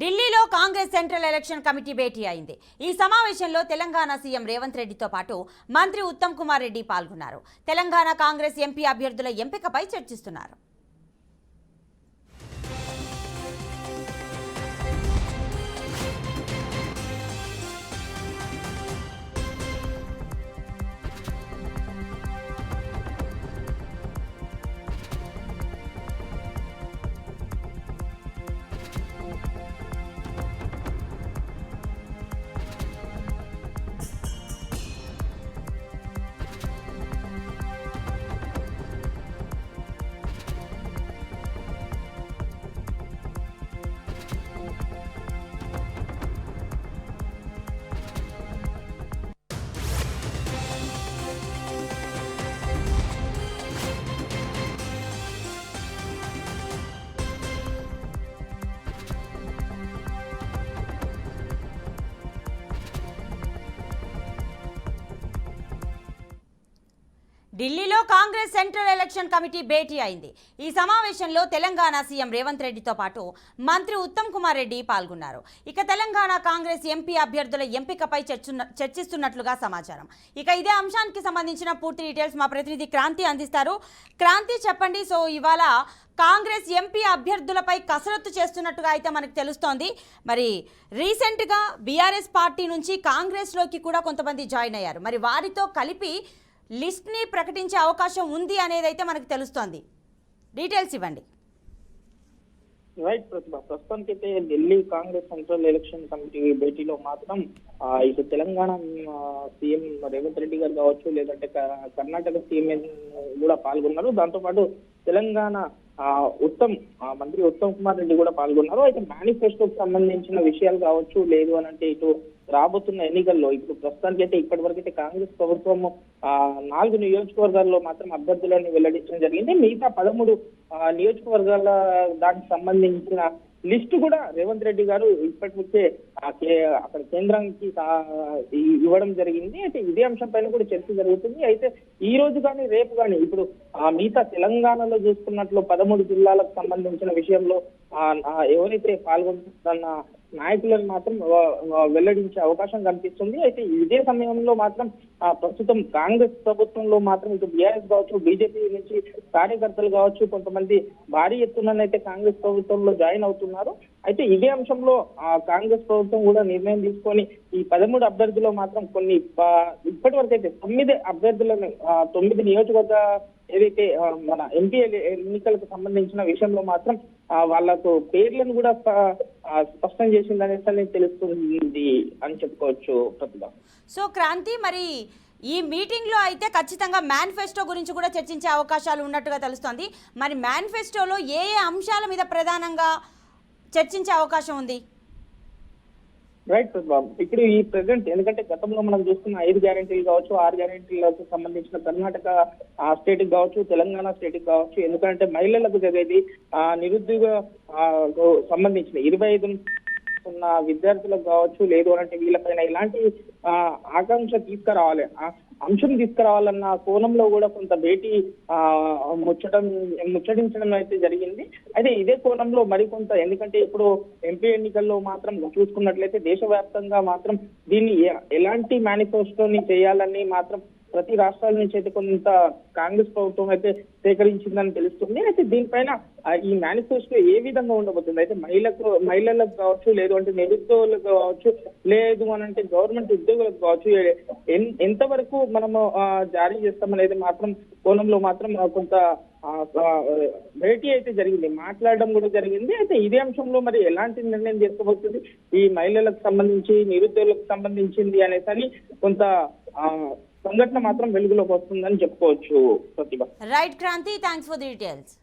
ఢిల్లీలో Congress central election committee భేటీ అయింది. ఈ సమావేశంలో తెలంగాణ సీఎం రేవంత్ రెడ్డితో పాటు మంత్రి ఉత్తమ్ కుమార్ రెడ్డి పాల్గొన్నారు. తెలంగాణ కాంగ్రెస్ ఎంపీ అభ్యర్థుల ఎంపికపై చర్చిస్తున్నారు. ఢిల్లీలో కాంగ్రెస్ సెంట్రల్ ఎలక్షన్ కమిటీ భేటీ అయింది. ఈ సమావేశంలో తెలంగాణ సీఎం రేవంత్ రెడ్డితో పాటు మంత్రి ఉత్తమ్ కుమార్ రెడ్డి పాల్గొన్నారు. ఇక తెలంగాణ కాంగ్రెస్ ఎంపీ అభ్యర్థుల ఎంపికపై చర్చిస్తున్నట్లుగా సమాచారం. ఇక ఇదే అంశానికి సంబంధించిన పూర్తి డీటెయిల్స్ మా ప్రతినిధి క్రాంతి అందిస్తారు. క్రాంతి, చెప్పండి. సో ఇవాళ కాంగ్రెస్ ఎంపీ అభ్యర్థులపై కసరత్తు చేస్తున్నట్టుగా అయితే మనకు తెలుస్తోంది. మరి రీసెంట్గా బీఆర్ఎస్ పార్టీ నుంచి కాంగ్రెస్లోకి కూడా కొంతమంది జాయిన్ అయ్యారు. మరి వారితో కలిపి లిస్ట్ని ప్రకటించే అవకాశం ఉంది అనేది అయితే మనకు తెలుస్తోంది. డీటెయిల్స్ ఇవ్వండి. రైట్ ప్రతిభ, ప్రస్తుతానికైతే Delhi Congress central election committee భేటీలో మాత్రం ఇటు తెలంగాణ సీఎం రేవంత్ రెడ్డి గారు కావచ్చు, లేదంటే కర్ణాటక సీఎం కూడా పాల్గొన్నారు. దాంతోపాటు తెలంగాణ మంత్రి ఉత్తమ్ కుమార్ రెడ్డి కూడా పాల్గొన్నారు. అయితే మేనిఫెస్టోకి సంబంధించిన విషయాలు కావచ్చు, లేదు అని అంటే ఇటు రాబోతున్న ఎన్నికల్లో ఇప్పుడు ప్రస్తుతానికి అయితే ఇప్పటి వరకు అయితే కాంగ్రెస్ ప్రభుత్వం 4 నియోజకవర్గాల్లో మాత్రం అభ్యర్థులను వెల్లడించడం జరిగింది. మిగతా 13 నియోజకవర్గాల దానికి సంబంధించిన లిస్టు కూడా రేవంత్ రెడ్డి గారు ఇప్పటి నుంచే అక్కడ కేంద్రానికి ఇవ్వడం జరిగింది. అయితే ఇదే అంశం పైన కూడా చర్చ జరుగుతుంది. అయితే ఈ రోజు కానీ రేపు కానీ ఇప్పుడు మిగతా తెలంగాణలో చూసుకున్నట్లు 13 జిల్లాలకు సంబంధించిన విషయంలో ఎవరైతే పాల్గొంటున్న నాయకులను మాత్రం వెల్లడించే అవకాశం కనిపిస్తుంది. అయితే ఇదే సమయంలో మాత్రం ప్రస్తుతం కాంగ్రెస్ ప్రభుత్వంలో మాత్రం ఇటు బీఆర్ఎస్ కావచ్చు, బీజేపీ నుంచి కార్యకర్తలు కావచ్చు, కొంతమంది భారీ ఎత్తునైతే కాంగ్రెస్ ప్రభుత్వంలో జాయిన్ అవుతున్నారు. అయితే ఇదే అంశంలో కాంగ్రెస్ ప్రభుత్వం కూడా నిర్ణయం తీసుకొని ఈ 13 అభ్యర్థులు మాత్రం కొన్ని ఇప్పటి వరకు అయితే 9 అభ్యర్థులను 9 నియోజకవర్గ ఏదైతే మన ఎంపీ ఎన్నికలకు సంబంధించిన విషయంలో మాత్రం వాళ్ళకు పేర్లను కూడా స్పష్టం చేసిందనేసి తెలుస్తుంది అని చెప్పుకోవచ్చు ప్రతిభ. సో క్రాంతి, మరి ఈ మీటింగ్ లో అయితే ఖచ్చితంగా మేనిఫెస్టో గురించి కూడా చర్చించే అవకాశాలు ఉన్నట్టుగా తెలుస్తోంది. మరి మేనిఫెస్టోలో ఏ అంశాల మీద ప్రధానంగా చర్చించే అవకాశం ఉంది? రైట్ బాబు, ఇప్పుడు ఈ ప్రెసెంట్ ఎందుకంటే గతంలో మనం చూస్తున్న 5 గ్యారెంటీలు కావచ్చు, 6 గ్యారెంటీలకు సంబంధించిన కర్ణాటక స్టేట్ కి కావచ్చు, తెలంగాణ స్టేట్ కి కావచ్చు, ఎందుకంటే మహిళలకు జరిగేది నిరుద్యోగ సంబంధించిన 25 ఉన్న విద్యార్థులకు కావచ్చు, లేదు అంటే వీళ్ళపైన ఇలాంటి ఆకాంక్ష తీసుకురావాలి, అంశం తీసుకురావాలన్న కోణంలో కూడా కొంత భేటీ ముచ్చటించడం అయితే జరిగింది. అయితే ఇదే కోణంలో మరికొంత, ఎందుకంటే ఇప్పుడు ఎంపీ ఎన్నికల్లో మాత్రం చూసుకున్నట్లయితే దేశవ్యాప్తంగా మాత్రం దీన్ని ఎలాంటి మేనిఫెస్టోని చేయాలని మాత్రం ప్రతి రాష్ట్రాల నుంచి అయితే కొంత కాంగ్రెస్ ప్రభుత్వం అయితే సేకరించిందని తెలుస్తుంది. అయితే దీనిపైన ఈ మేనిఫెస్టో ఏ విధంగా ఉండబోతుంది, అయితే మహిళలకు కావచ్చు, లేదు అంటే నిరుద్యోగులకు కావచ్చు, లేదు అని అంటే గవర్నమెంట్ ఉద్యోగులకు కావచ్చు, ఎంతవరకు మనము జారీ చేస్తామనేది మాత్రం కోణంలో మాత్రం కొంత భేటీ అయితే జరిగింది, మాట్లాడడం కూడా జరిగింది. అయితే ఇదే అంశంలో మరి ఎలాంటి నిర్ణయం తీసుకోబోతుంది, ఈ మహిళలకు సంబంధించి, నిరుద్యోగులకు సంబంధించింది అనేసి కొంత సంఘటన మాత్రం వెలుగులోకి వస్తుందని చెప్పుకోవచ్చు Pratibha. Right Kranti, thanks for the details.